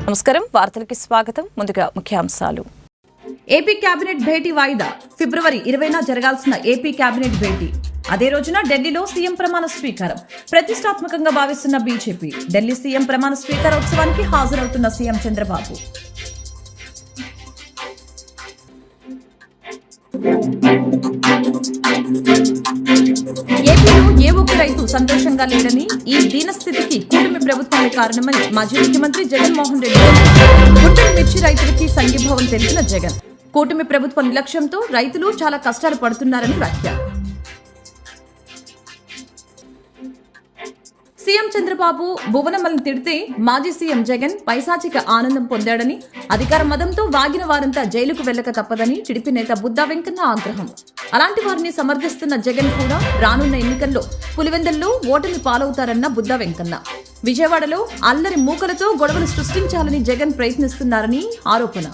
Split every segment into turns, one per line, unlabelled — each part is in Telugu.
నమస్కారం వార్తలకి స్వాగతం ముందుగా ముఖ్యాంశాలు
ఏపీ కేబినెట్ భేటీ వాయిదా ఫిబ్రవరి 20న జరగాల్సిన ఏపీ కేబినెట్ భేటీ అదే రోజున ఢిల్లీలో సీఎం ప్రమాణ స్వీకారం ప్రతిష్టాత్మకంగా భావిస్తున్న బీజేపీ ఢిల్లీ సీఎం ప్రమాణ స్వీకారోత్సవానికి హాజరవుతున్న సీఎం చంద్రబాబు ఏపీలో ఏ ఒక్క రైతు సంతోషంగా లేడని ఈ దీనస్థితికి కూటమి ప్రభుత్వమే కారణమని మాజీ ముఖ్యమంత్రి జగన్మోహన్ రెడ్డి గుంటూరు మిర్చి రైతులకి సంఘీభావం తెలిపిన జగన్ కూటమి ప్రభుత్వ నిర్లక్ష్యంతో రైతులు చాలా కష్టాలు పడుతున్నారని వ్యాఖ్య సీఎం చంద్రబాబు భువనమ్మల్ని తిడితే మాజీ సీఎం జగన్ పైశాచిక ఆనందం పొందాడని అధికార మదంతో వాగిన వారంతా జైలుకు వెళ్లక తప్పదని టీడీపీ నేత బుద్దా వెంకన్న ఆగ్రహం అలాంటి వారిని సమర్థిస్తున్న జగన్ కూడా రానున్న ఎన్నికల్లో పులివెందుల్లో ఓటమి పాలవుతారన్న బుద్దా వెంకన్న విజయవాడలో అల్లరి మూకలతో గొడవలు సృష్టించాలని జగన్ ప్రయత్నిస్తున్నారని ఆరోపణ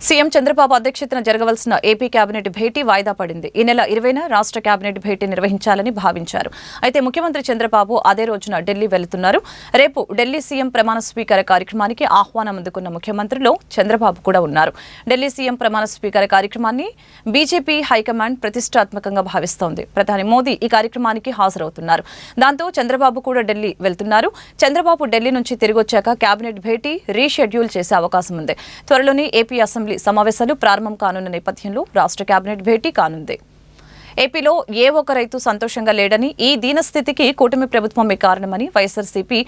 సీఎం చంద్రబాబు అధ్యక్షతన జరగవలసిన ఏపీ కేబినెట్ భేటీ వాయిదా పడింది. ఈ నెల 20న రాష్ట్ర కేబినెట్ భేటీ నిర్వహించాలని భావించారు. అయితే ముఖ్యమంత్రి చంద్రబాబు అదే రోజున ఢిల్లీ వెళుతున్నారు. రేపు ఢిల్లీ సీఎం ప్రమాణ స్వీకార కార్యక్రమానికి ఆహ్వానం అందుకున్న ముఖ్యమంత్రిలో చంద్రబాబు కూడా ఉన్నారు. ఢిల్లీ సీఎం ప్రమాణ స్వీకార కార్యక్రమాన్ని బీజేపీ హైకమాండ్ ప్రతిష్టాత్మకంగా భావిస్తోంది. ప్రధాని మోదీ ఈ కార్యక్రమానికి హాజరవుతున్నారు. దాంతో చంద్రబాబు కూడా ఢిల్లీ వెళ్తున్నారు. చంద్రబాబు ఢిల్లీ నుంచి తిరిగొచ్చాక కేబినెట్ భేటీ రీషెడ్యూల్ చేసే అవకాశం ఉంది. త్వరలోనే ఏపీ అసెంబ్లీ సమావేశాలు ప్రారంభం కానున్న నేపథ్యంలో రాష్ట్ర కేబినెట్ భేటీ కానుంది. ఏపీలో ఏ ఒక్క రైతు సంతోషంగా లేడని ఈ దీనస్థితికి కూటమి ప్రభుత్వమే కారణమని వైఎస్ఆర్సీపీ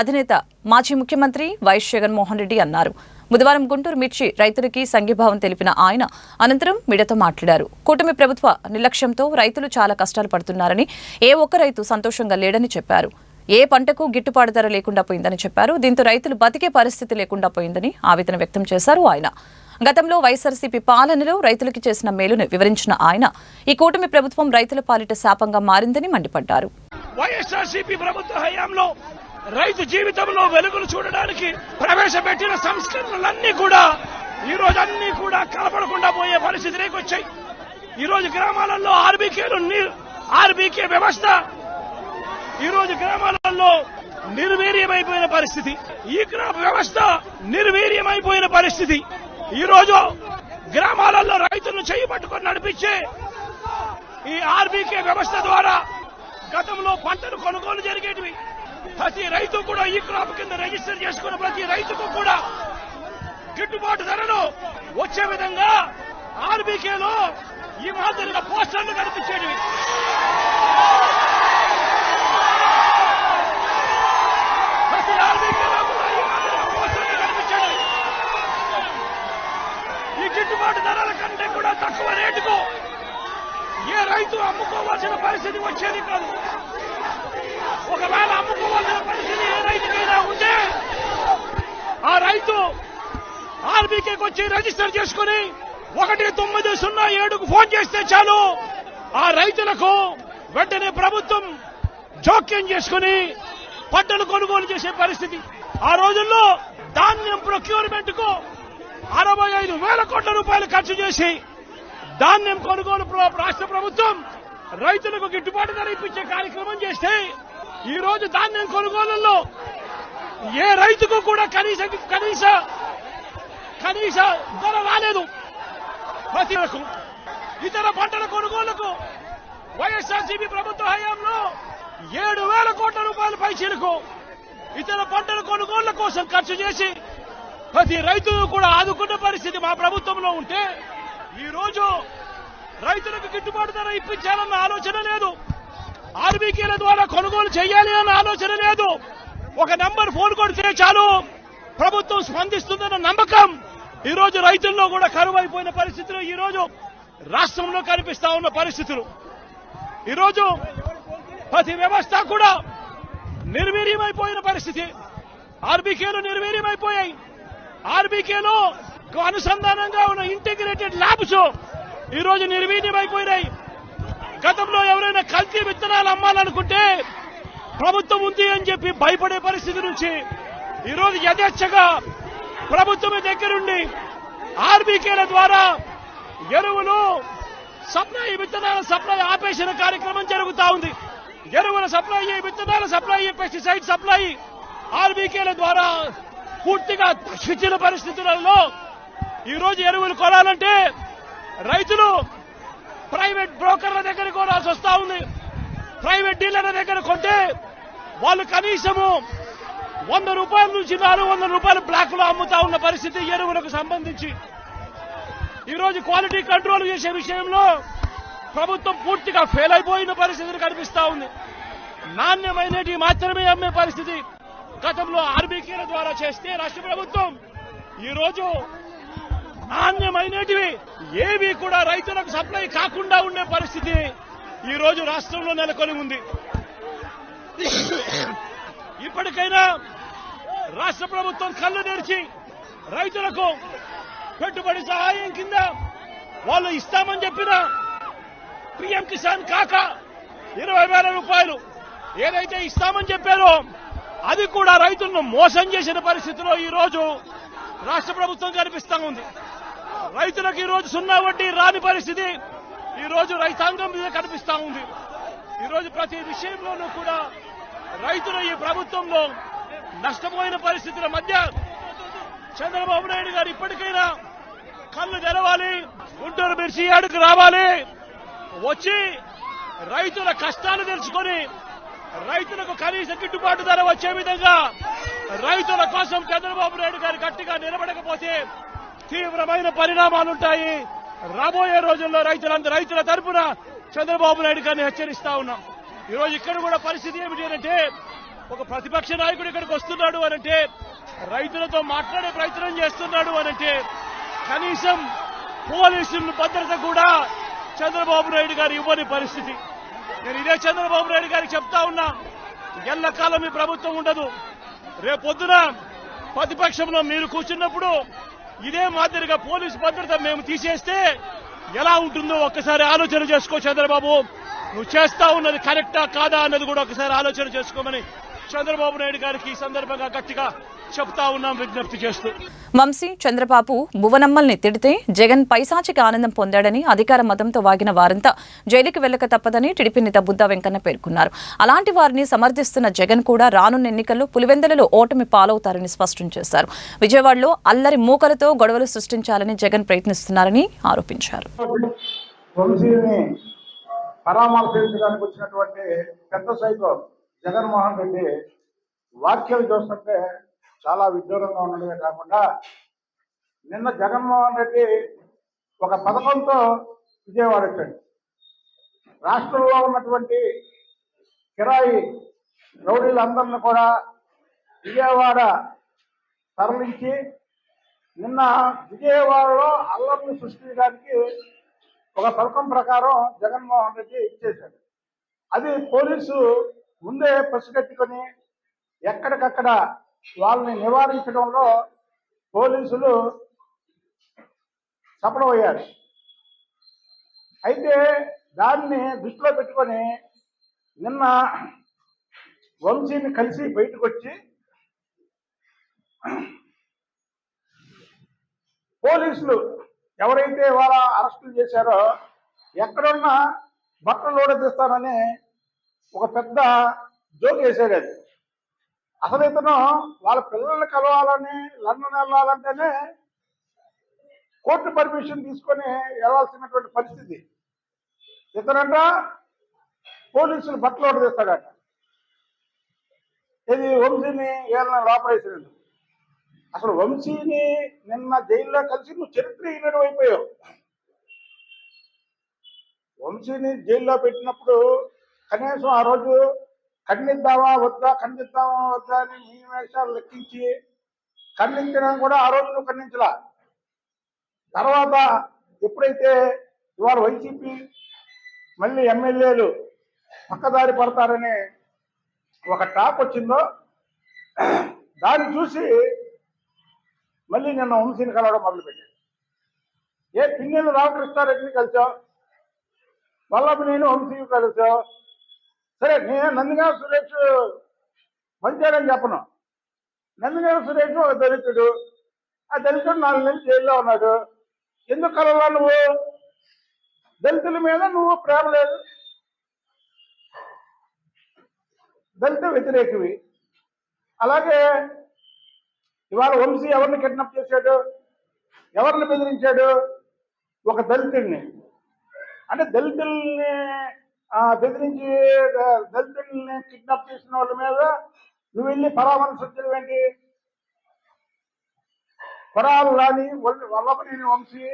అధినేత మాజీ ముఖ్యమంత్రి వైఎస్ జగన్మోహన్ రెడ్డి అన్నారు. బుధవారం గుంటూరు మిర్చి రైతులకి సంఘీభావం తెలిపిన ఆయన అనంతరం మీడియాతో మాట్లాడారు. కూటమి ప్రభుత్వ నిర్లక్ష్యంతో రైతులు చాలా కష్టాలు పడుతున్నారని ఏ ఒక్క రైతు సంతోషంగా లేడని చెప్పారు. ఏ పంటకు గిట్టుబాటు ధర లేకుండా పోయిందని చెప్పారు. దీంతో రైతులు బతికే పరిస్థితి లేకుండా పోయిందని ఆవేదన వ్యక్తం చేశారు. ఆయన గతంలో వైఎస్ఆర్సీపీ పాలనలో రైతులకు చేసిన మేలును వివరించిన ఆయన ఈ కూటమి ప్రభుత్వం రైతుల పాలిట శాపంగా మారిందని మండిపడ్డారు.
వైఎస్ఆర్సీపీ ప్రభుత్వ హయాంలో రైతు జీవితంలో వెలుగులు చూడడానికి ప్రవేశపెట్టిన సంస్కరణలన్నీ కూడా ఈ రోజు అన్ని కూడా కలపడకుండా పోయే పరిస్థితిలోకి వచ్చాయి. ఈ రోజు గ్రామాలలో ఆర్బీకే వ్యవస్థ ఈ రోజు గ్రామాలలో నిర్వీర్యమైపోయిన పరిస్థితి. ఈ వ్యవస్థ నిర్వీర్యమైపోయిన పరిస్థితి. ఈ రోజు గ్రామాలలో రైతులను చేయబట్టుకొని నడిపించే ఈ ఆర్బీకే వ్యవస్థ ద్వారా గతంలో పంటలు కొనుగోలు జరిగేటివి. ప్రతి రైతు కూడా ఈ క్రాప్ కింద రిజిస్టర్ చేసుకున్న ప్రతి రైతుకు కూడా గిట్టుబాటు ధరలు వచ్చే విధంగా ఆర్బీకేలో ఈ మాదిరిగా పోస్టర్లు కనిపించేటివి. ప్రతి ఆర్బీకేలో కూడా ఈ మాదిరిగా పోస్టర్లు కనిపించేటివి. ఈ గిట్టుబాటు ధరల కంటే కూడా తక్కువ రేటుకు ఏ రైతు అమ్ముకోవాల్సిన పరిస్థితి వచ్చేది కాదు. ఒకవేళ అమ్ముకోవాల్సిన పరిస్థితి ఏ రైతుకైనా ఉంటే ఆ రైతు ఆర్బీకేకి వచ్చి రిజిస్టర్ చేసుకుని 1907కు ఫోన్ చేస్తే చాలు ఆ రైతులకు వెంటనే ప్రభుత్వం జోక్యం చేసుకుని పంటలు కొనుగోలు చేసే పరిస్థితి. ఆ రోజుల్లో ధాన్యం ప్రొక్యూర్మెంట్ కు 65,000 కోట్ల రూపాయలు ఖర్చు చేసి ధాన్యం కొనుగోలు రాష్ట్ర ప్రభుత్వం రైతులకు గిట్టుబాటు ధర ఇప్పించే కార్యక్రమం చేస్తే ఈ రోజు ధాన్యం కొనుగోలులో ఏ రైతుకు కూడా కనీస ధర రాలేదు. ప్రతి ఇతర పంటల కొనుగోలుకు వైఎస్ఆర్సీపీ ప్రభుత్వ హయాంలో 7,000 కోట్ల రూపాయల పైచీలకు ఇతర పంటల కొనుగోళ్ల కోసం ఖర్చు చేసి ప్రతి రైతును కూడా ఆదుకున్న పరిస్థితి మా ప్రభుత్వంలో ఉంటే ఈ రోజు రైతులకు గిట్టుబాటు ధర ఇప్పించాలన్న ఆలోచన లేదు. ఆర్బీకేల ద్వారా కొనుగోలు చేయాలి అన్న ఆలోచన లేదు. ఒక నంబర్ ఫోన్ కొడితే చాలు ప్రభుత్వం స్పందిస్తుందన్న నమ్మకం ఈ రోజు రైతుల్లో కూడా కరువైపోయిన పరిస్థితులు ఈ రోజు రాష్ట్రంలో కనిపిస్తా ఉన్న పరిస్థితులు. ఈ రోజు ప్రతి వ్యవస్థ కూడా నిర్వీర్యమైపోయిన పరిస్థితి. ఆర్బీకేలు నిర్వీర్యమైపోయాయి. ఆర్బీకేలో అనుసంధానంగా ఉన్న ఇంటిగ్రేటెడ్ ల్యాబ్స్ ఈ రోజు నిర్వీర్యమైపోయినాయి. గతంలో ఎవరైనా కల్తీ విత్తనాలు అమ్మాలనుకుంటే ప్రభుత్వం ఉంది అని చెప్పి భయపడే పరిస్థితి నుంచి ఈ రోజు యథేచ్ఛగా ప్రభుత్వం దగ్గరుండి ఆర్బీకేల ద్వారా ఎరువులు సప్లై విత్తనాల సప్లై ఆపేసిన కార్యక్రమం జరుగుతా ఉంది. ఎరువుల సప్లై, విత్తనాల సప్లై, పెస్టిసైడ్ సప్లై ఆర్బీకేల ద్వారా పూర్తిగా నశించిన పరిస్థితులలో ఈరోజు ఎరువులు కొనాలంటే రైతులు ప్రైవేట్ బ్రోకర్ల దగ్గర కొనాల్సి వస్తా ఉంది. ప్రైవేట్ డీలర్ల దగ్గర కొంటే వాళ్ళు కనీసము 100 రూపాయల నుంచి 400 రూపాయలు బ్లాక్ లో అమ్ముతా ఉన్న పరిస్థితి ఎరువులకు సంబంధించి. ఈరోజు క్వాలిటీ కంట్రోల్ చేసే విషయంలో ప్రభుత్వం పూర్తిగా ఫెయిల్ అయిపోయిన పరిస్థితులు కనిపిస్తా ఉంది. నాణ్యమైనటి మాత్రమే అమ్మే పరిస్థితి గతంలో ఆర్బీకేల ద్వారా చేస్తే రాష్ట్ర ప్రభుత్వం ఈరోజు నాణ్యమైనటివి ఏవి కూడా రైతులకు సప్లై కాకుండా ఉండే పరిస్థితి ఈ రోజు రాష్ట్రంలో నెలకొని ఉంది. ఇప్పటికైనా రాష్ట్ర ప్రభుత్వం కళ్ళు తెరిచి రైతులకు పెట్టుబడి సహాయం కింద వాళ్ళు ఇస్తామని చెప్పిన పీఎం కిసాన్ కాక 20,000 రూపాయలు ఏదైతే ఇస్తామని చెప్పారో అది కూడా రైతులను మోసం చేసిన పరిస్థితిలో ఈ రోజు రాష్ట్ర ప్రభుత్వం కనిపిస్తా ఉంది. రైతులకు ఈ రోజు 0 వడ్డీ రాని పరిస్థితి ఈ రోజు రైతాంగం మీద కనిపిస్తా ఉంది. ఈ రోజు ప్రతి విషయంలోనూ కూడా రైతులు ఈ ప్రభుత్వంలో నష్టపోయిన పరిస్థితుల మధ్య చంద్రబాబు నాయుడు గారు ఇప్పటికైనా కళ్ళు తెరవాలి, గుంటూరు మిర్చి యార్డుకు రావాలి, వచ్చి రైతుల కష్టాలు తెలుసుకొని రైతులకు కనీస గిట్టుబాటు ధర వచ్చే విధంగా రైతుల కోసం చంద్రబాబు నాయుడు గారు గట్టిగా నిలబడకపోతే తీవ్రమైన పరిణామాలుంటాయి. రాబోయే రోజుల్లో రైతుల తరపున చంద్రబాబు నాయుడు గారిని హెచ్చరిస్తా ఉన్నాం. ఈ రోజు ఇక్కడ కూడా పరిస్థితి ఏమిటి అంటే ఒక ప్రతిపక్ష నాయకుడు ఇక్కడికి వస్తున్నాడు అనంటే రైతులతో మాట్లాడే ప్రయత్నం చేస్తున్నాడు అనంటే కనీసం పోలీసుల భద్రత కూడా చంద్రబాబు నాయుడు గారు ఇవ్వని పరిస్థితి. నేను ఇదే చంద్రబాబు నాయుడు గారికి చెప్తా ఉన్నా, ఎల్లకాలం ఈ ప్రభుత్వం ఉండదు. రేపొద్దున ప్రతిపక్షంలో మీరు కూర్చున్నప్పుడు ఇదే మాదిరిగా పోలీసు భద్రత మేము తీసేస్తే ఎలా ఉంటుందో ఒక్కసారి ఆలోచన చేసుకో చంద్రబాబు. నువ్వు చేస్తా ఉన్నది కరెక్టా కాదా అన్నది కూడా ఒకసారి ఆలోచన చేసుకోమని చంద్రబాబు నాయుడు గారికి ఈ సందర్భంగా గట్టిగా చెప్తా ఉన్నాం, విజ్ఞప్తి చేస్తూ.
వంశీ చంద్రబాబు భువనమ్మల్ని తిడితే జగన్ పైశాచిక ఆనందం పొందాడని అధికార మతంతో వాగిన వారంతా జైలుకి వెళ్లక తప్పదని టీడీపీ నేత బుద్దా వెంకన్న పేర్కొన్నారు. అలాంటి వారిని సమర్థిస్తున్న జగన్ కూడా రానున్న ఎన్నికల్లో పులివెందులలో ఓటమి పాలవుతారని స్పష్టం చేశారు. విజయవాడలో అల్లరి మూకలతో గొడవలు సృష్టించాలని జగన్ ప్రయత్నిస్తున్నారని ఆరోపించారు.
పరామర్శించడానికి వచ్చినటువంటి పెద్ద సైకో జగన్మోహన్ రెడ్డి వ్యాఖ్యలు చూస్తుంటే చాలా విడ్డూరంగా ఉండడమే కాకుండా నిన్న జగన్మోహన్ రెడ్డి ఒక పథకంతో విజయవాడ వచ్చాడు. రాష్ట్రంలో ఉన్నటువంటి కిరాయి రౌడీలందరినీ కూడా విజయవాడ తరలించి నిన్న విజయవాడలో అల్లర్లు సృష్టించడానికి ఒక పథకం ప్రకారం జగన్మోహన్ రెడ్డి ఇచ్చేశాడు. అది పోలీసు ముందే పసిగట్టుకొని ఎక్కడికక్కడ వాళ్ళని నివారించడంలో పోలీసులు సఫలమయ్యారు. అయితే దాన్ని దృష్టిలో పెట్టుకొని నిన్న వంశీని కలిసి బయటకు వచ్చి పోలీసులు ఎవరైతే వాళ్ళ అరెస్టులు చేశారో ఎక్కడున్నా బట్టలు ఓడదీస్తానని ఒక పెద్ద జోక్ వేసాడు. అది అసలు ఇతను వాళ్ళ పిల్లల్ని కలవాలని లండన్ వెళ్ళాలంటేనే కోర్టు పర్మిషన్ తీసుకొని వెళ్ళాల్సినటువంటి పరిస్థితి. ఇతనంట పోలీసులు బట్టలు ఓడదీస్తాడట. ఇది వంశీని ఏళ్ళ లోపడేసాడు. అసలు వంశీని నిన్న జైల్లో కలిసి నువ్వు చరిత్రహీనుడు అయిపోయావు. వంశీని జైల్లో పెట్టినప్పుడు కనీసం ఆ రోజు ఖండిద్దామా వద్దా అని మీ వేషాలు లెక్కించి ఖండించడం కూడా ఆ రోజు నువ్వు ఖండించలా. తర్వాత ఎప్పుడైతే ఇవాళ వైసీపీ మళ్ళీ ఎమ్మెల్యేలు పక్కదారి పడతారని ఒక టాక్ వచ్చిందో దాన్ని చూసి మళ్ళీ నిన్న వంశీని కలవడం మొదలుపెట్టాడు. పిన్నెల్లి రామకృష్ణారెడ్డిని కలిసావు, వల్లభనేని వంశీ కలిసావు. సరే, నేను నందిగామ సురేష్ మంచాడని చెప్పను. నందిగామ సురేష్ ఒక దళితుడు. ఆ దళితుడు 4 నెలలు జైల్లో ఉన్నాడు. ఎందుకు కలవలా నువ్వు? దళితుల మీద నువ్వు ప్రేమ లేదు, దళిత వ్యతిరేకివి. అలాగే ఇవాళ వంశీ ఎవరిని కిడ్నాప్ చేశాడు, ఎవరిని బెదిరించాడు? ఒక దళితుడిని. అంటే దళితుల్ని బెదిరించి దళితుల్ని కిడ్నాప్ చేసిన వాళ్ళ మీద నువ్వు వెళ్ళి పరామర్శించడం ఏంటి? కొడాలి నాని, వల్లభనేని వంశీ,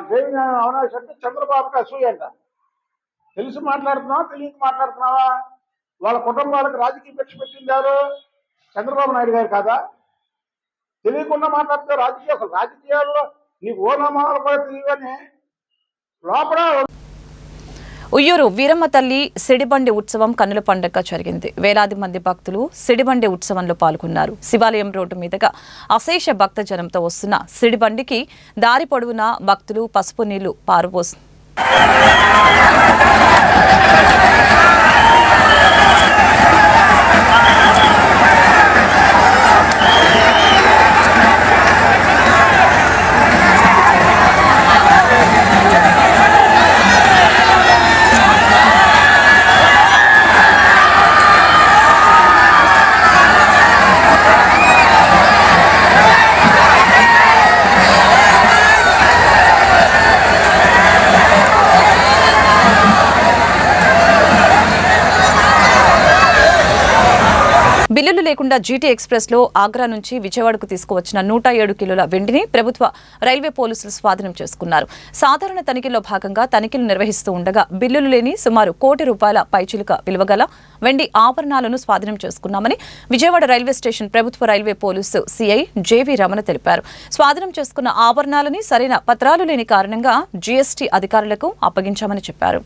దేవినేని అవినాష్ అంటే చంద్రబాబుకి అసూయ అంట. తెలిసి మాట్లాడుతున్నావా, తెలియక మాట్లాడుతున్నావా? వాళ్ళ కుటుంబాలకు రాజకీయ భిక్ష పెట్టింది ఎవరు? చంద్రబాబు నాయుడు గారు కాదా? తెలియకుండా మాట్లాడితే రాజకీయాల్లో నీకు ఓనమాలు కూడా తెలియని లోపల.
ఉయ్యూరు వీరమ్మ తల్లి సిడిబండి ఉత్సవం కన్నుల పండుగగా జరిగింది. వేలాది మంది భక్తులు సిడిబండి ఉత్సవంలో పాల్గొన్నారు. శివాలయం రోడ్డు మీదుగా అశేష భక్త జనంతో వస్తున్న సిడిబండికి దారి పొడవునా భక్తులు పసుపు నీళ్లు పారుపోసి బిల్లులు లేకుండా జీటీ ఎక్స్ప్రెస్ లో ఆగ్రా నుంచి విజయవాడకు తీసుకువచ్చిన 107 కిలోల వెండిని ప్రభుత్వ రైల్వే పోలీసులు స్వాధీనం చేసుకున్నారు. సాధారణ తనిఖీల్లో భాగంగా తనిఖీలు నిర్వహిస్తూ ఉండగా బిల్లులు లేని సుమారు ₹1 కోటి పైచిలుక విలువగల వెండి ఆభరణాలను స్వాధీనం చేసుకున్నామని విజయవాడ రైల్వే స్టేషన్ ప్రభుత్వ railway police CI JV Ramana తెలిపారు. స్వాధీనం చేసుకున్న ఆభరణాలని సరైన పత్రాలు లేని కారణంగా జీఎస్టీ అధికారులకు అప్పగించామని చెప్పారు.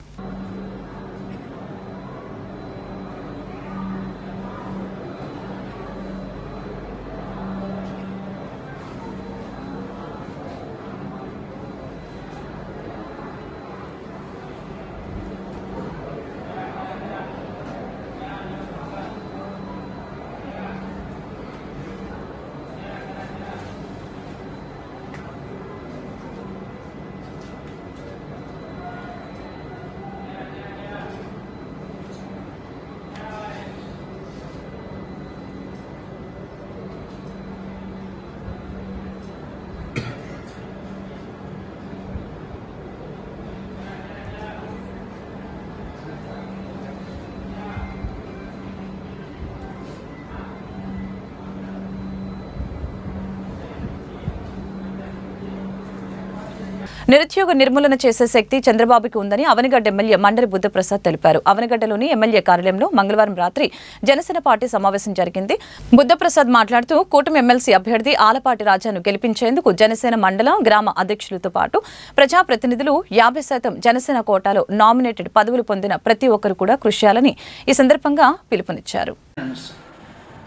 నిరుద్యోగ నిర్మూలన చేసే శక్తి చంద్రబాబుకి ఉందని అవనిగడ్డ ఎమ్మెల్యే మండలి బుద్ధప్రసాద్ తెలిపారు. అవనిగడ్డలోని ఎమ్మెల్యే కార్యాలయంలో మంగళవారం రాత్రి జనసేన పార్టీ సమావేశం జరిగింది. బుద్ధప్రసాద్ మాట్లాడుతూ కూటమి ఎమ్మెల్సీ అభ్యర్థి ఆలపాటి రాజాను గెలిపించేందుకు జనసేన మండల గ్రామ అధ్యక్షులతో పాటు ప్రజాప్రతినిధులు 50% జనసేన కోటాలో నామినేటెడ్ పదవులు పొందిన ప్రతి ఒక్కరు కూడా కృషి చేయాలని ఈ సందర్భంగా పిలుపునిచ్చారు.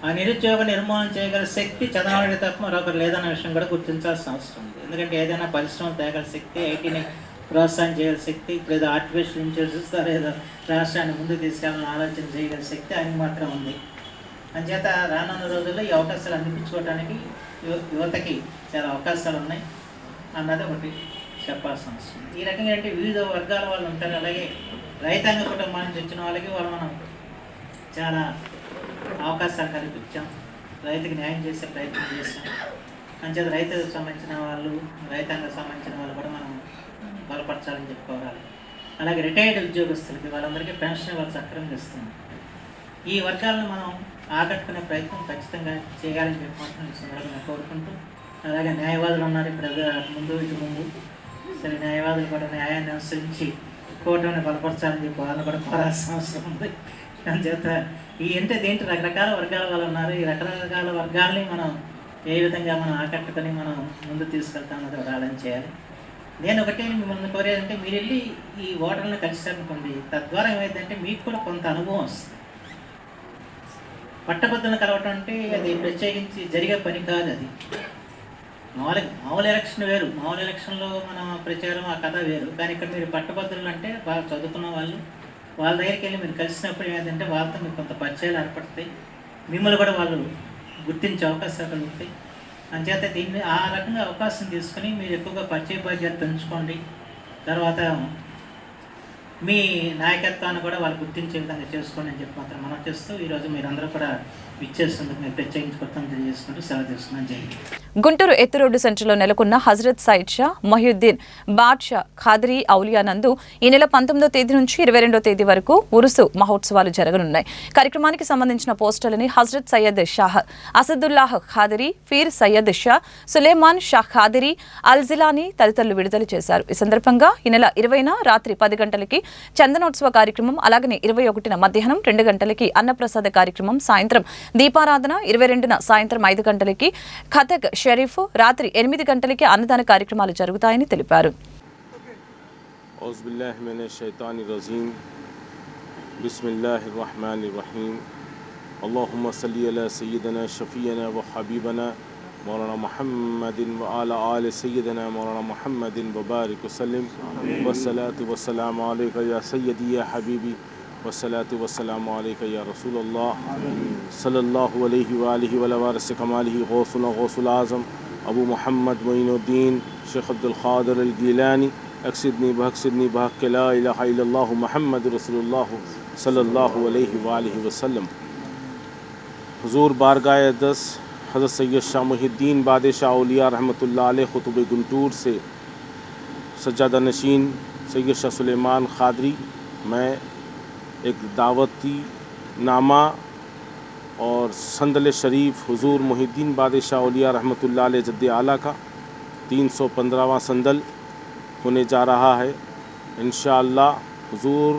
ఆ నిరుద్యోగ నిర్మూలన చేయగల శక్తి చంద్రబాబు తప్ప మరొకరు లేదన్న విషయం కూడా గుర్తించాల్సిన అవసరం ఉంది. ఎందుకంటే ఏదైనా పరిశ్రమలు తేగల శక్తి, ఐటీని ప్రోత్సాహం చేయగల శక్తి, లేదా ఆర్టిఫిషియల్ ఇంటెలిజెన్స్ లేదా రాష్ట్రాన్ని ముందుకు తీసుకెళ్ళాలని ఆలోచన చేయగల శక్తి ఆయనకు మాత్రం ఉంది. అంచేత రానున్న రోజుల్లో ఈ అవకాశాలు అందిపించుకోవడానికి యువతకి చాలా అవకాశాలు ఉన్నాయి అన్నది ఒకటి చెప్పాల్సిన అవసరం. ఈ రకంగా అంటే వివిధ వర్గాల వాళ్ళు ఉంటారు. అలాగే రైతాంగ కుటుంబాల నుంచి వచ్చిన వాళ్ళకి మనం చాలా అవకాశాలు కల్పించాం. రైతుకి న్యాయం చేసే ప్రయత్నం చేసాం. అంచేత రైతులకు సంబంధించిన వాళ్ళు, రైతాంగానికి సంబంధించిన వాళ్ళు కూడా మనం బలపరచాలని చెప్పుకోవాలి. అలాగే రిటైర్డ్ ఉద్యోగస్తులకి వాళ్ళందరికీ పెన్షన్ వాళ్ళు సక్రమంగా ఇస్తున్నాం. ఈ వర్గాలను మనం ఆకట్టుకునే ప్రయత్నం ఖచ్చితంగా చేయాలని చెప్పి ఈ సందర్భంగా కోరుకుంటూ, అలాగే న్యాయవాదులు ఉన్నారు ఇప్పుడు ఇటు ముందు సరే న్యాయవాదులు కూడా న్యాయాన్ని అనుసరించి కోర్టుని బలపరచాలని చెప్పి వాళ్ళని కూడా కోరాల్సిన అవసరం ఉంది. అంచేత దేంట్లో రకరకాల వర్గాల వాళ్ళు ఉన్నారు. ఈ రకరకాల వర్గాల్ని మనం ఏ విధంగా మనం ఆకట్టుకొని మనం ముందు తీసుకెళ్తామన్నది ఒక ఆలోచన చేయాలి. నేను ఒకటే మిమ్మల్ని కోరేదంటే మీరు వెళ్ళి ఈ ఓటర్లను కలిసారనుకోండి, తద్వారా ఏమైందంటే మీకు కూడా కొంత అనుభవం వస్తుంది. పట్టభద్రులను కలవటం అంటే అది ప్రత్యేకించి జరిగే పని కాదు. అది మామూలు ఎలక్షన్ వేరు, మామూలు ఎలక్షన్లో మన ప్రచారం ఆ కథ వేరు. కానీ ఇక్కడ మీరు పట్టభద్రులు అంటే బాగా చదువుకున్న వాళ్ళు, వాళ్ళ దగ్గరికి వెళ్ళి మీరు కలిసినప్పుడు ఏంటంటే వాళ్ళతో మీకు కొంత పరిచయాలు ఏర్పడతాయి, మిమ్మల్ని కూడా వాళ్ళు గుర్తించే అవకాశాలు కలుగుతాయి. అంచేత దీన్ని ఆ రకంగా అవకాశం తీసుకొని మీరు ఎక్కువగా పరిచయ బాధ్యత పెంచుకోండి. తర్వాత మీ నాయకత్వాన్ని కూడా వాళ్ళు గుర్తించే విధంగా చేసుకోండి అని చెప్పి మాత్రం మనం చేస్తూ ఈరోజు మీరందరూ కూడా విచ్చేసినందుకు మేము ప్రత్యేకించి కొత్తగా తెలియజేసుకుంటూ సెలవు తీసుకున్నాం. జై హింద్.
గుంటూరు ఎత్తు రోడ్డు సెంటర్లో నెలకొన్న హజరత్ సైద్ షా మొహ్యుద్దీన్ బాద్షా ఖాదరీ ఔలియా నందు ఈ నెల 19వ తేదీ నుంచి 22వ తేదీ వరకు ఉరుసు మహోత్సవాలు జరగనున్నాయి. కార్యక్రమానికి సంబంధించిన పోస్టర్లని హజరత్ సయ్యద్ షాహ్ అసదుల్లాహ్ ఖాదరీ, ఫీర్ సయ్యద్ షా సులేమాన్ షా ఖాదరీ, అల్జిలానీ తదితరులు విడుదల చేశారు. ఈ సందర్భంగా ఈ నెల 20న రాత్రి 10 గంటలకి చందనోత్సవ కార్యక్రమం, అలాగనే 21న మధ్యాహ్నం 2 గంటలకి అన్నప్రసాద కార్యక్రమం, సాయంత్రం దీపారాధన, 22న సాయంత్రం 5 గంటలకి ఖతక్ షరీఫ్, రాత్రి 8 గంటలకి అన్నదాన కార్యక్రమాలు జరుగుతాయని తెలిపారు.
اللهم صل على سيدنا شفيعنا وحبيبنا مولانا محمد وعلى آل سيدنا مولانا محمد وبارك وسلم والصلاة والسلام عليك يا سيدي يا حبيبي والصلاة والسلام عليك يا رسول الله صلى الله عليه وآله وعلى كماله غوثنا غوث الأعظم أبو محمد معين الدين شيخ عبد القادر الجيلاني اقصدني بحق لا إله إلا الله محمد رسول الله صلی اللہ علیہ وآلہ وسلم. حضور بارگاہ اقدس حضرت سید شاہ محی الدین بادشاہ اولیاء رحمۃ اللہ علیہ قطب گنٹور سے سجادہ نشین سید شاہ سلیمان خادری میں ایک دعوتی نامہ اور سندل شریف حضور محی الدین بادشاہ اولیاء رحمۃ اللہ علیہ جد اعلیٰ کا 315واں سندل ہونے جا رہا ہے. انشاءاللہ حضور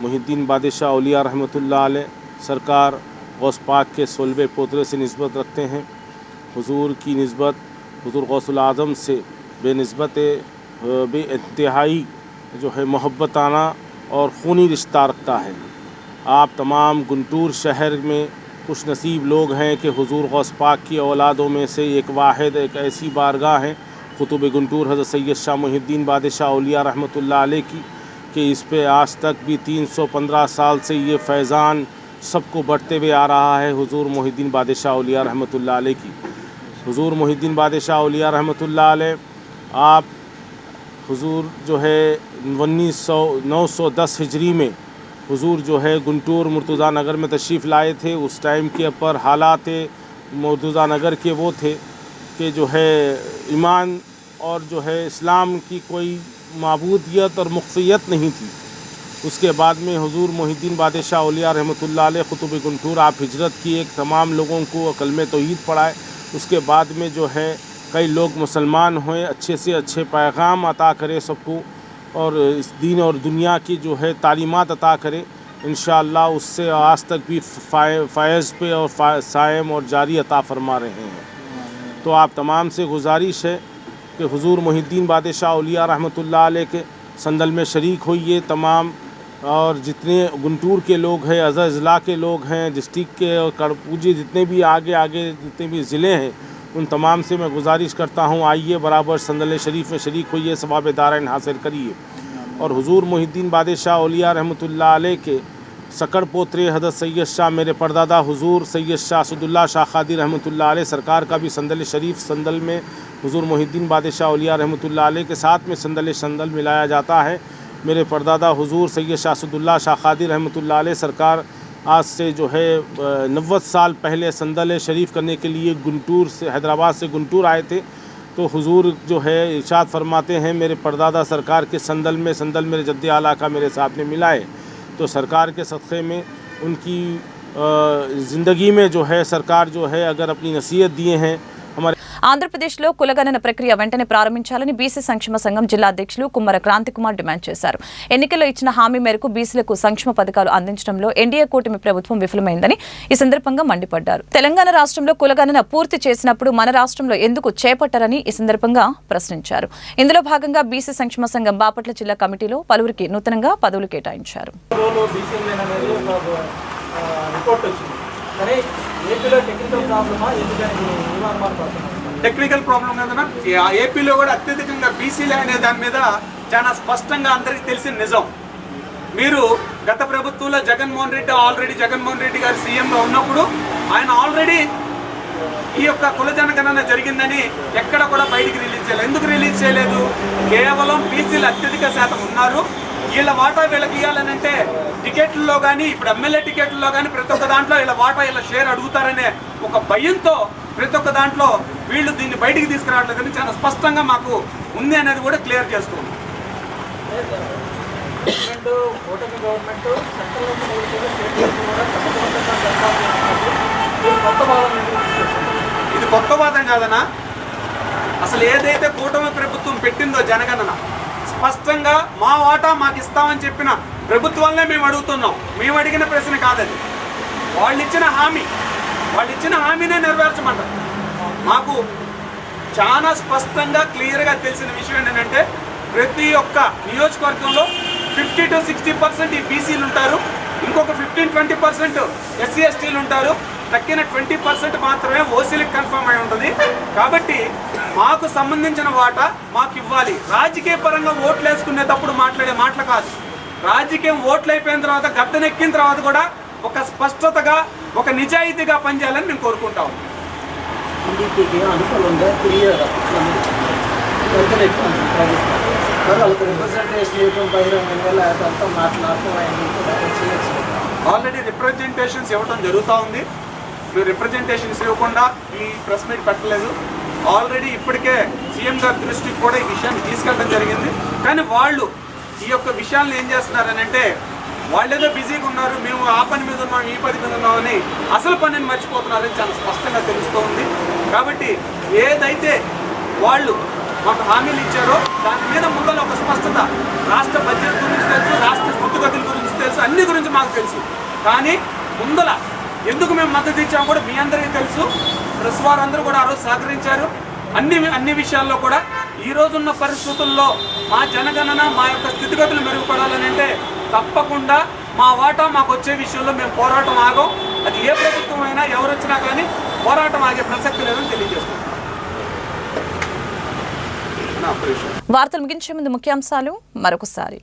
محی الدین بادشاہ اولیاء رحمۃ اللہ علیہ سرکار غوث پاک کے صلبِ پوترے سے نسبت رکھتے ہیں. حضور کی نسبت حضور غوث العظم سے بے نسبت بے انتہائی جو ہے محبتانہ اور خونی رشتہ رکھتا ہے. آپ تمام گنٹور شہر میں خوش نصیب لوگ ہیں کہ حضور غوث پاک کی اولادوں میں سے ایک واحد ایک ایسی بارگاہ ہے قطب گنٹور حضرت سید شاہ محی الدین بادشاہ اولیاء رحمۃ اللہ علیہ کی کہ اس پہ آج تک بھی 315 سال سے یہ فیضان سب کو بڑھتے ہوئے آ رہا ہے. حضور محی الدین بادشاہ اولیاء رحمۃ اللہ علیہ کی حضور محی الدین بادشاہ اولیاء رحمۃ اللہ علیہ آپ حضور جو ہے 910 ہجری میں حضور جو ہے گنٹور مرتضیٰ نگر میں تشریف لائے تھے. اس ٹائم کے پر حالات مرتضیٰ نگر کے وہ تھے کہ جو ہے ایمان اور جو ہے اسلام کی کوئی معبودیت اور مخفیت نہیں تھی. اس کے بعد میں حضور محی الدین بادشاہ اولیاء رحمۃ اللہ علیہ قطب گنٹور آپ ہجرت کیے, تمام لوگوں کو کلمہ توحید پڑھائے. اس کے بعد میں جو ہے کئی لوگ مسلمان ہوئے, اچھے سے اچھے پیغام عطا کرے سب کو اور اس دین اور دنیا کی جو ہے تعلیمات عطا کرے. انشاءاللہ اس سے آج تک بھی فیض پہ اور سائم اور جاری عطا فرما رہے ہیں. تو آپ تمام سے گزارش ہے کہ حضور محی الدین بادشاہ اولیاء رحمۃ اللہ علیہ کے سندل میں شریک ہوئیے. تمام اور جتنے گنٹور کے لوگ ہیں, اضلاع کے لوگ ہیں, ڈسٹرکٹ کے اور کڑپوجی جتنے بھی آگے جتنے بھی ضلع ہیں, ان تمام سے میں گزارش کرتا ہوں آئیے برابر سندل شریف میں شریک ہوئیے, ثواب دارین حاصل کریے. اور حضور محی الدین بادشاہ اولیاء رحمۃ اللہ علیہ کے سکڑ پوترے حضرت سید شاہ میرے پردادا حضور سید شاہ اسداللہ شاہ خادری رحمۃ اللہ علیہ سرکار کا بھی سندل شریف سندل میں حضور محی الدین بادشاہ اولیاء رحمۃ اللہ علیہ کے ساتھ میں سندل ملایا جاتا ہے. میرے پردادا حضور سید شاہ اسداللہ شاہ خادری رحمۃ اللہ علیہ سرکار آج سے جو ہے 90 سال پہلے سندل شریف کرنے کے لیے گنٹور سے حیدرآباد سے گنٹور آئے تھے. تو حضور جو ہے ارشاد فرماتے ہیں میرے پردادا سرکار کے سندل میرے جد اعلیٰ کا میرے ساتھ میں ملائے. تو سرکار کے صدقے میں ان کی زندگی میں جو ہے سرکار جو ہے اگر اپنی نصیحت دیے ہیں ہمارے.
ఆంధ్రప్రదేశ్లో కులగణన ప్రక్రియ వెంటనే ప్రారంభించాలని బీసీ సంక్షేమ సంఘం జిల్లా అధ్యక్షులు కుమ్మర క్రాంతికుమార్ డిమాండ్ చేశారు. ఎన్నికల్లో ఇచ్చిన హామీ మేరకు బీసీలకు సంక్షేమ పథకాలు అందించడంలో ఎన్డీఏ కూటమి ప్రభుత్వం విఫలమైందని ఈ సందర్భంగా మండిపడ్డారు. తెలంగాణ రాష్ట్రంలో కులగణన పూర్తి చేసినప్పుడు మన రాష్ట్రంలో ఎందుకు చేపట్టారని ఈ సందర్భంగా ప్రశ్నించారు. ఇందులో భాగంగా బీసీ సంక్షేమ సంఘం బాపట్ల జిల్లా కమిటీలో పలువురికి నూతనంగా పదవులు కేటాయించారు.
టెక్నికల్ ప్రాబ్లం కదనా ఏపీలో కూడా అత్యధికంగా బీసీలే అనే దాని మీద చాలా స్పష్టంగా అందరికీ తెలిసిన నిజం. మీరు గత ప్రభుత్వంలో జగన్మోహన్ రెడ్డి గారు సీఎంగా ఉన్నప్పుడు ఆయన ఆల్రెడీ ఈ యొక్క కుల జనగణన జరిగిందని ఎక్కడ కూడా బయటికి రిలీజ్ చేయలేదు. ఎందుకు రిలీజ్ చేయలేదు? కేవలం బీసీలు అత్యధిక శాతం ఉన్నారు, వీళ్ళ వాటా వీళ్ళకి ఇవ్వాలనంటే టికెట్లలో కానీ, ఇప్పుడు ఎమ్మెల్యే టికెట్లలో కానీ ప్రతి ఒక్క దాంట్లో వీళ్ళ వాటా వీళ్ళ షేర్ అడుగుతారనే ఒక భయంతో ప్రతి ఒక్క దాంట్లో వీళ్ళు దీన్ని బయటికి తీసుకురావట్లేదని చాలా స్పష్టంగా మాకు ఉంది అనేది కూడా క్లియర్ చేస్తుంది. ఇది కొత్త వాదం కాదనా? అసలు ఏదైతే కూటమి ప్రభుత్వం పెట్టిందో జనగణన స్పష్టంగా మా వాటా మాకు ఇస్తామని చెప్పిన ప్రభుత్వాలనే మేము అడుగుతున్నాం. మేము అడిగిన ప్రశ్న కాదది. వాళ్ళు ఇచ్చిన హామీనే నెరవేర్చమంటారు. మాకు చాలా స్పష్టంగా క్లియర్గా తెలిసిన విషయం ఏంటంటే ప్రతి ఒక్క నియోజకవర్గంలో 50 to 60% ఈ బీసీలు ఉంటారు, ఇంకొక 15-20% ఎస్సీ ఎస్టీలు ఉంటారు, తక్కిన 20% మాత్రమే ఓసీలకు కన్ఫర్మ్ అయి ఉంటుంది. కాబట్టి మాకు సంబంధించిన వాటా మాకు ఇవ్వాలి. రాజకీయ పరంగా ఓట్లు వేసుకునేటప్పుడు మాట్లాడే మాటలు కాదు. రాజకీయం ఓట్లు అయిపోయిన తర్వాత గద్దెనెక్కిన తర్వాత కూడా ఒక స్పష్టతగా ఒక నిజాయితీగా పనిచేయాలని మేము కోరుకుంటాం. ఆల్రెడీ రిప్రజెంటేషన్స్ ఇవ్వడం జరుగుతూ ఉంది. మీరు రిప్రజెంటేషన్స్ ఇవ్వకుండా ఈ ప్రెస్ మీట్ పెట్టలేదు. ఆల్రెడీ ఇప్పటికే సీఎం గారి దృష్టికి కూడా ఈ విషయాన్ని తీసుకెళ్ళడం జరిగింది. కానీ వాళ్ళు ఈ యొక్క విషయాలను ఏం చేస్తున్నారని అంటే వాళ్ళు ఏదో బిజీగా ఉన్నారు, మేము ఆ పని మీద ఉన్నాం, ఈ పని మీద ఉన్నామని అసలు పనిని మర్చిపోతున్నారని చాలా స్పష్టంగా తెలుస్తూ ఉంది. కాబట్టి ఏదైతే వాళ్ళు మాకు హామీలు ఇచ్చారో దాని మీద ముందర ఒక స్పష్టత, రాష్ట్ర బడ్జెట్ గురించి తెలుసు, రాష్ట్ర స్థితిగతుల గురించి తెలుసు, అన్ని గురించి మాకు తెలుసు. కానీ ముందర ఎందుకు మేము మద్దతు ఇచ్చామో కూడా మీ అందరికీ తెలుసు. ప్రెస్ వారందరూ కూడా ఆ రోజు సహకరించారు. అన్ని విషయాల్లో కూడా ఈ రోజున్న పరిస్థితుల్లో మా జనగణన మా యొక్క స్థితిగతులు మెరుగుపడాలని అంటే తప్పకుండా మా వాటా మాకు వచ్చే విషయంలో మేము పోరాటం ఆగం. అది ఏ ప్రభుత్వం అయినా ఎవరు వచ్చినా కానీ పోరాటం ఆగే ప్రసక్తి లేదని తెలియజేస్తున్నాం.
వార్తలు ముగించే ముందు ముఖ్యాంశాలు మరొకసారి.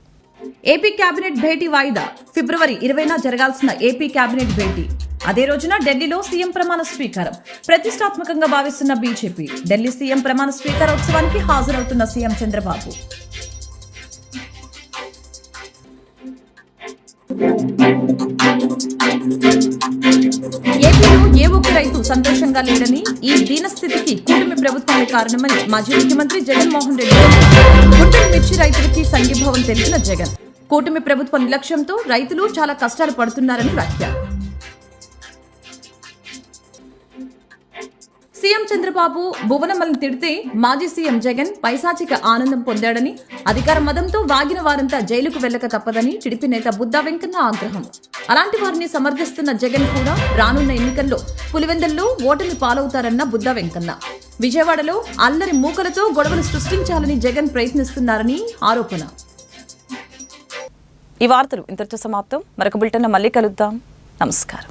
ఏపీ కేబినెట్ భేటీ వాయిదా. ఫిబ్రవరి 20న జరగాల్సిన ఏపీ కేబినెట్ భేటీ అదే రోజున ఢిల్లీలో సీఎం ప్రమాణ స్వీకారం. ప్రతిష్టాత్మకంగా భావిస్తున్న బీజేపీ. ఢిల్లీ సీఎం ప్రమాణ స్వీకారోత్సవానికి హాజరవుతున్న సీఎం చంద్రబాబు. ఏపీలో ఏ ఒక్క రైతు సంతోషంగా లేడని, ఈ దీనస్థితికి కూటమి ప్రభుత్వమే కారణమని మాజీ ముఖ్యమంత్రి జగన్మోహన్ రెడ్డి. గుంటూరు మిర్చి రైతులకి సంఘీభావం తెలిపిన జగన్. కూటమి ప్రభుత్వ నిర్లక్ష్యంతో రైతులు చాలా కష్టాలు పడుతున్నారని వ్యాఖ్య. సీఎం చంద్రబాబు భువనమల్ని తిడితే మాజీ సీఎం జగన్ పైశాచిక ఆనందం పొందాడని, అధికార మదంతో వాగిన వారంతా జైలుకు వెళ్లక తప్పదని టీడీపీ నేత బుద్దా వెంకన్న ఆగ్రహం. అలాంటి వారిని సమర్థిస్తున్న జగన్ కూడా రానున్న ఎన్నికల్లో పులివెందుల్లో ఓటమి పాలవుతారన్న బుద్దా వెంకన్న. విజయవాడలో అల్లరి మూకలతో గొడవలు సృష్టించాలని జగన్ ప్రయత్నిస్తున్నారని ఆరోపణ.
ఈ వార్తలు ఇంతటితో సమాప్తం. మరొక బులెటిన్లో మళ్ళీ కలుద్దాం. నమస్కారం.